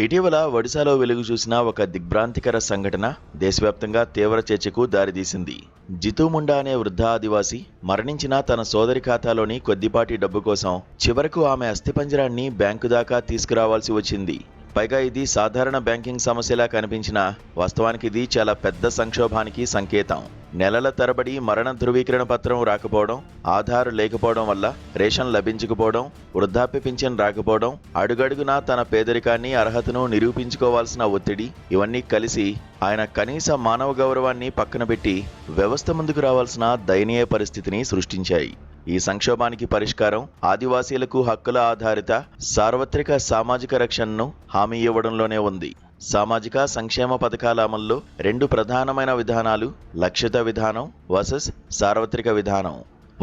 ఇటీవల ఒడిశాలో వెలుగు చూసిన ఒక దిగ్భ్రాంతికర సంఘటన దేశవ్యాప్తంగా తీవ్ర చర్చకు దారితీసింది. జితూ ముండా అనే వృద్ధ ఆదివాసీ మరణించిన తన సోదరి ఖాతాలోని కొద్దిపాటి డబ్బు కోసం చివరకు ఆమె అస్థిపంజరాన్ని బ్యాంకు దాకా తీసుకురావాల్సి వచ్చింది. పైగా ఇది సాధారణ బ్యాంకింగ్ సమస్యలా కనిపించినా వాస్తవానికి ఇది చాలా పెద్ద సంక్షోభానికి సంకేతం. నెలల తరబడి మరణ ధృవీకరణ పత్రం రాకపోవడం, ఆధార్ లేకపోవడం వల్ల రేషన్ లభించకపోవడం, వృద్ధాప్య పింఛన్ రాకపోవడం, అడుగడుగునా తన పేదరికాన్ని అర్హతను నిరూపించుకోవాల్సిన ఒత్తిడి, ఇవన్నీ కలిసి ఆయన కనీస మానవ గౌరవాన్ని పక్కన పెట్టి వ్యవస్థ ముందుకు రావాల్సిన దయనీయ పరిస్థితిని సృష్టించాయి. ఈ సంక్షోభానికి పరిష్కారం ఆదివాసీలకు హక్కుల ఆధారిత సార్వత్రిక సామాజిక రక్షణను హామీ ఇవ్వడంలోనే ఉంది. సామాజిక సంక్షేమ పథకాల అమల్లో రెండు ప్రధానమైన విధానాలు లక్షిత విధానం వర్సెస్ సార్వత్రిక విధానం.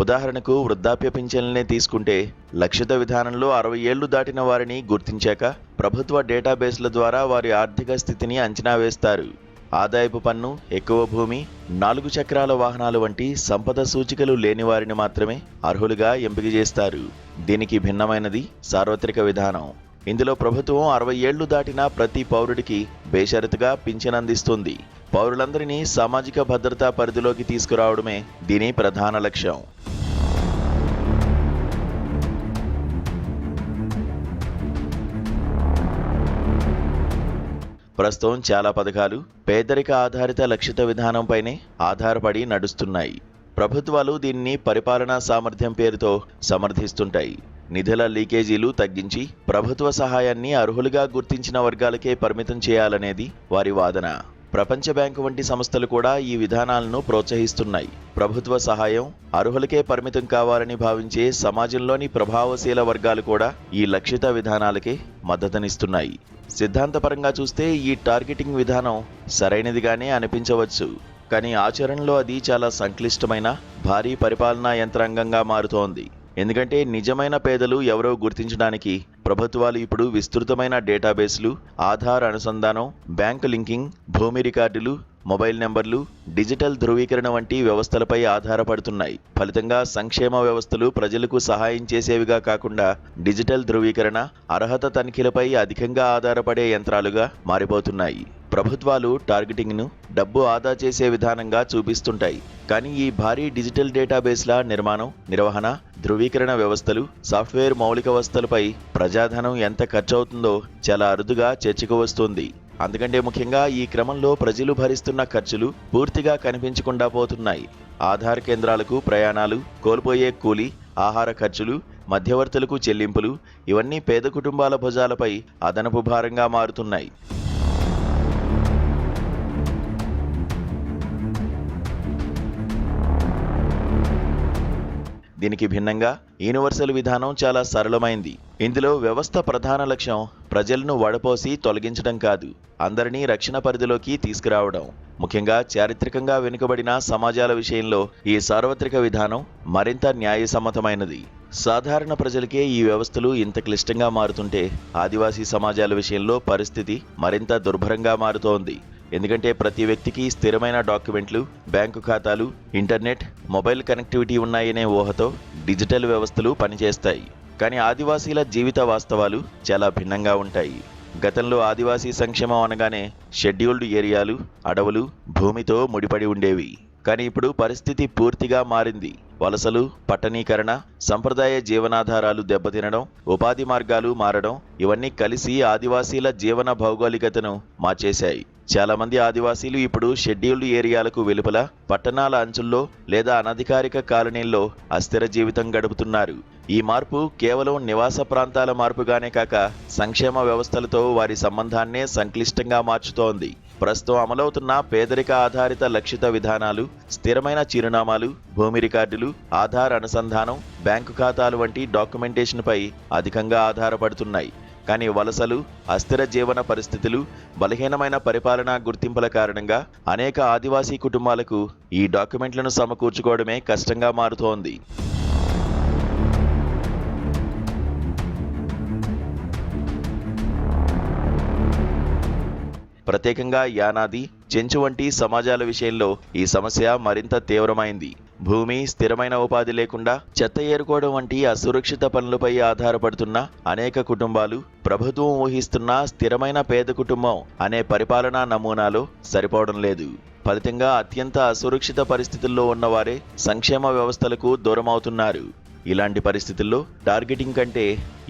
ఉదాహరణకు వృద్ధాప్య పింఛన్లనే తీసుకుంటే లక్షిత విధానంలో 60 ఏళ్లు దాటిన వారిని గుర్తించాక ప్రభుత్వ డేటాబేస్ల ద్వారా వారి ఆర్థిక స్థితిని అంచనా వేస్తారు. ఆదాయపు పన్ను, ఎక్కువ భూమి, 4 చక్రాల వాహనాలు వంటి సంపద సూచికలు లేని వారిని మాత్రమే అర్హులుగా ఎంపిక చేస్తారు. దీనికి భిన్నమైనది సార్వత్రిక విధానం. ఇందులో ప్రభుత్వం 60 ఏళ్లు దాటిన ప్రతి పౌరుడికి బేషరతుగా పింఛన్ అందిస్తుంది. పౌరులందరినీ సామాజిక భద్రతా పరిధిలోకి తీసుకురావడమే దీని ప్రధాన లక్ష్యం. ప్రస్తుతం చాలా పథకాలు పేదరిక ఆధారిత లక్షిత విధానంపైనే ఆధారపడి నడుస్తున్నాయి. ప్రభుత్వాలు దీన్ని పరిపాలనా సామర్థ్యం పేరుతో సమర్థిస్తుంటాయి. నిధుల లీకేజీలు తగ్గించి ప్రభుత్వ సహాయాన్ని అర్హులుగా గుర్తించిన వర్గాలకే పరిమితం చేయాలనేది వారి వాదన. ప్రపంచ బ్యాంకు వంటి సంస్థలు కూడా ఈ విధానాలను ప్రోత్సహిస్తున్నాయి. ప్రభుత్వ సహాయం అర్హులకే పరిమితం కావాలని భావించే సమాజంలోని ప్రభావశీల వర్గాలు కూడా ఈ లక్షిత విధానాలకే మద్దతునిస్తున్నాయి. సిద్ధాంతపరంగా చూస్తే ఈ టార్గెటింగ్ విధానం సరైనదిగానే అనిపించవచ్చు. కానీ ఆచరణలో అది చాలా సంక్లిష్టమైన భారీ పరిపాలనా యంత్రాంగంగా మారుతోంది. ఎందుకంటే నిజమైన పేదలు ఎవరో గుర్తించడానికి ప్రభుత్వాలు ఇప్పుడు విస్తృతమైన డేటాబేస్లు, ఆధార్ అనుసంధానం, బ్యాంకు లింకింగ్, భూమి రికార్డులు, మొబైల్ నెంబర్లు, డిజిటల్ ధృవీకరణ వంటి వ్యవస్థలపై ఆధారపడుతున్నాయి. ఫలితంగా సంక్షేమ వ్యవస్థలు ప్రజలకు సహాయం చేసేవిగా కాకుండా డిజిటల్ ధృవీకరణ, అర్హత తనిఖీలపై అధికంగా ఆధారపడే యంత్రాలుగా మారిపోతున్నాయి. ప్రభుత్వాలు టార్గెటింగ్ను డబ్బు ఆదా చేసే విధానంగా చూపిస్తుంటాయి. కానీ ఈ భారీ డిజిటల్ డేటాబేస్ల నిర్మాణం, నిర్వహణ, ధృవీకరణ వ్యవస్థలు, సాఫ్ట్వేర్ మౌలిక వసతులపై ప్రజాధనం ఎంత ఖర్చవుతుందో చాలా అరుదుగా చర్చకు వస్తుంది. అందుకంటే ముఖ్యంగా ఈ క్రమంలో ప్రజలు భరిస్తున్న ఖర్చులు పూర్తిగా కనిపించకుండా పోతున్నాయి. ఆధార్ కేంద్రాలకు ప్రయాణాలు, కోల్పోయే కూలి, ఆహార ఖర్చులు, మధ్యవర్తులకు చెల్లింపులు, ఇవన్నీ పేద కుటుంబాల భుజాలపై అదనపు భారంగా మారుతున్నాయి. దీనికి భిన్నంగా యూనివర్సల్ విధానం చాలా సరళమైంది. ఇందులో వ్యవస్థ ప్రధాన లక్ష్యం ప్రజలను వడపోసి తొలగించడం కాదు, అందరినీ రక్షణ పరిధిలోకి తీసుకురావడం. ముఖ్యంగా చారిత్రకంగా వెనుకబడిన సమాజాల విషయంలో ఈ సార్వత్రిక విధానం మరింత న్యాయసమ్మతమైనది. సాధారణ ప్రజలకే ఈ వ్యవస్థలు ఇంత క్లిష్టంగా మారుతుంటే ఆదివాసీ సమాజాల విషయంలో పరిస్థితి మరింత దుర్భరంగా మారుతోంది. ఎందుకంటే ప్రతి వ్యక్తికి స్థిరమైన డాక్యుమెంట్లు, బ్యాంకు ఖాతాలు, ఇంటర్నెట్, మొబైల్ కనెక్టివిటీ ఉన్నాయనే ఊహతో డిజిటల్ వ్యవస్థలు పనిచేస్తాయి. కానీ ఆదివాసీల జీవిత వాస్తవాలు చాలా భిన్నంగా ఉంటాయి. గతంలో ఆదివాసీ సంక్షేమం అనగానే షెడ్యూల్డ్ ఏరియాలు, అడవులు, భూమితో ముడిపడి ఉండేవి. కానీ ఇప్పుడు పరిస్థితి పూర్తిగా మారింది. వలసలు, పట్టణీకరణ, సంప్రదాయ జీవనాధారాలు దెబ్బతినడం, ఉపాధి మార్గాలు మారడం, ఇవన్నీ కలిసి ఆదివాసీల జీవన భౌగోళికతను మార్చేశాయి. చాలా మంది ఆదివాసీలు ఇప్పుడు షెడ్యూల్డ్ ఏరియాలకు వెలుపల, పట్టణాల అంచుల్లో లేదా అనధికారిక కాలనీల్లో అస్థిర జీవితం గడుపుతున్నారు. ఈ మార్పు కేవలం నివాస ప్రాంతాల మార్పుగానే కాక సంక్షేమ వ్యవస్థలతో వారి సంబంధాన్నే సంక్లిష్టంగా మార్చుతోంది. ప్రస్తుతం అమలవుతున్న పేదరిక ఆధారిత లక్షిత విధానాలు స్థిరమైన చిరునామాలు, భూమి రికార్డులు, ఆధార్ అనుసంధానం, బ్యాంకు ఖాతాలు వంటి డాక్యుమెంటేషన్పై అధికంగా ఆధారపడుతున్నాయి. కానీ వలసలు, అస్థిర జీవన పరిస్థితులు, బలహీనమైన పరిపాలనా గుర్తింపుల కారణంగా అనేక ఆదివాసీ కుటుంబాలకు ఈ డాక్యుమెంట్లను సమకూర్చుకోవడమే కష్టంగా మారుతోంది. ప్రత్యేకంగా యానాది, చెంచు వంటి సమాజాల విషయంలో ఈ సమస్య మరింత తీవ్రమైంది. భూమి, స్థిరమైన ఉపాధి లేకుండా చెత్త ఏరుకోవడం వంటి అసురక్షిత పనులపై ఆధారపడుతున్న అనేక కుటుంబాలు ప్రభుత్వం ఊహిస్తున్న స్థిరమైన పేద కుటుంబం అనే పరిపాలనా నమూనాలో సరిపోవడం లేదు. ఫలితంగా అత్యంత అసురక్షిత పరిస్థితుల్లో ఉన్నవారే సంక్షేమ వ్యవస్థలకు దూరమవుతున్నారు. ఇలాంటి పరిస్థితుల్లో టార్గెటింగ్ కంటే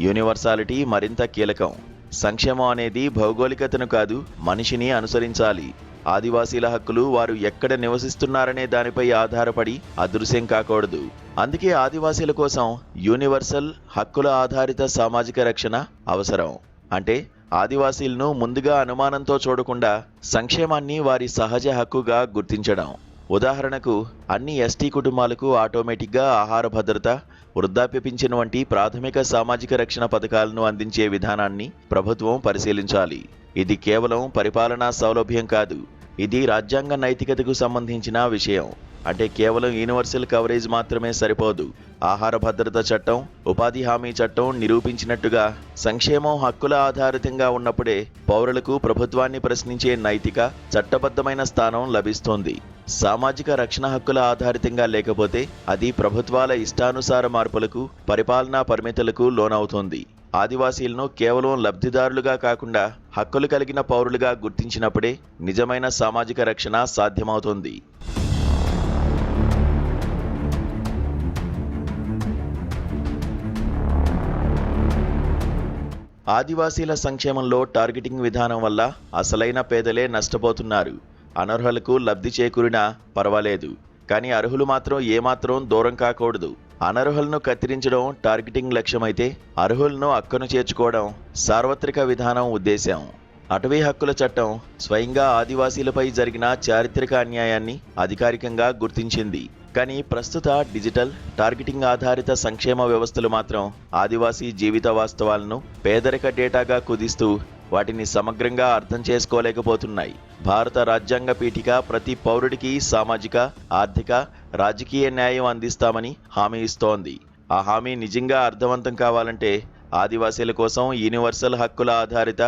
యూనివర్సాలిటీ మరింత కీలకం. సంక్షేమం అనేది భౌగోళికతను కాదు, మనిషిని అనుసరించాలి. ఆదివాసీల హక్కులు వారు ఎక్కడ నివసిస్తున్నారనే దానిపై ఆధారపడి అదృశ్యం కాకూడదు. అందుకే ఆదివాసీల కోసం యూనివర్సల్ హక్కుల ఆధారిత సామాజిక రక్షణ అవసరం. అంటే ఆదివాసీలను ముందుగా అనుమానంతో చూడకుండా సంక్షేమాన్ని వారి సహజ హక్కుగా గుర్తించడం. ఉదాహరణకు అన్ని ఎస్టీ కుటుంబాలకు ఆటోమేటిక్గా ఆహార భద్రత, వృద్ధాప్య పింఛను వంటి ప్రాథమిక సామాజిక రక్షణ పథకాలను అందించే విధానాన్ని ప్రభుత్వం పరిశీలించాలి. ఇది కేవలం పరిపాలనా సౌలభ్యం కాదు, ఇది రాజ్యాంగ నైతికతకు సంబంధించిన విషయం. అంటే కేవలం యూనివర్సల్ కవరేజ్ మాత్రమే సరిపోదు. ఆహార భద్రత చట్టం, ఉపాధి హామీ చట్టం నిరూపించినట్టుగా సంక్షేమం హక్కుల ఆధారితంగా ఉన్నప్పుడే పౌరులకు ప్రభుత్వాన్ని ప్రశ్నించే నైతిక, చట్టబద్ధమైన స్థానం లభిస్తుంది. సామాజిక రక్షణ హక్కుల ఆధారితంగా లేకపోతే అది ప్రభుత్వాల ఇష్టానుసార మార్పులకు, పరిపాలనా పరిమితులకు లోనవుతుంది. ఆదివాసీలను కేవలం లబ్ధిదారులుగా కాకుండా హక్కులు కలిగిన పౌరులుగా గుర్తించినప్పుడే నిజమైన సామాజిక రక్షణ సాధ్యమవుతుంది. ఆదివాసీల సంక్షేమంలో టార్గెటింగ్ విధానం వల్ల అసలైన పేదలే నష్టపోతున్నారు. అనర్హులకు లబ్ధి చేకూరినా పర్వాలేదు, కానీ అర్హులు మాత్రం ఏమాత్రం దూరం కాకూడదు. అనర్హులను కత్తిరించడం టార్గెటింగ్ లక్ష్యమైతే అర్హులను అక్కను చేర్చుకోవడం సార్వత్రిక విధానం ఉద్దేశం. అటవీ హక్కుల చట్టం స్వయంగా ఆదివాసీలపై జరిగిన చారిత్రక అన్యాయాన్ని అధికారికంగా గుర్తించింది. కానీ ప్రస్తుత డిజిటల్ టార్గెటింగ్ ఆధారిత సంక్షేమ వ్యవస్థలు మాత్రం ఆదివాసీ జీవిత వాస్తవాలను పేదరిక డేటాగా కుదిస్తూ వాటిని సమగ్రంగా అర్థం చేసుకోలేకపోతున్నాయి. భారత రాజ్యాంగ పీఠిక ప్రతి పౌరుడికి సామాజిక, ఆర్థిక, రాజకీయ న్యాయం అందిస్తామని హామీ ఇస్తోంది. ఆ హామీ నిజంగా అర్థవంతం కావాలంటే ఆదివాసీల కోసం యూనివర్సల్ హక్కుల ఆధారిత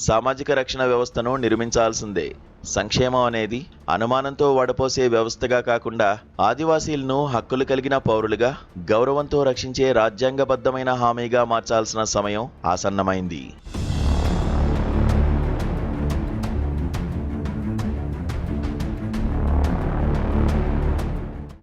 సామాజిక రక్షణ వ్యవస్థను నిర్మించాల్సిందే. సంక్షేమం అనేది అనుమానంతో వడపోసే వ్యవస్థగా కాకుండా ఆదివాసీలను హక్కులు కలిగిన పౌరులుగా గౌరవంతో రక్షించే రాజ్యాంగబద్ధమైన హామీగా మార్చాల్సిన సమయం ఆసన్నమైంది.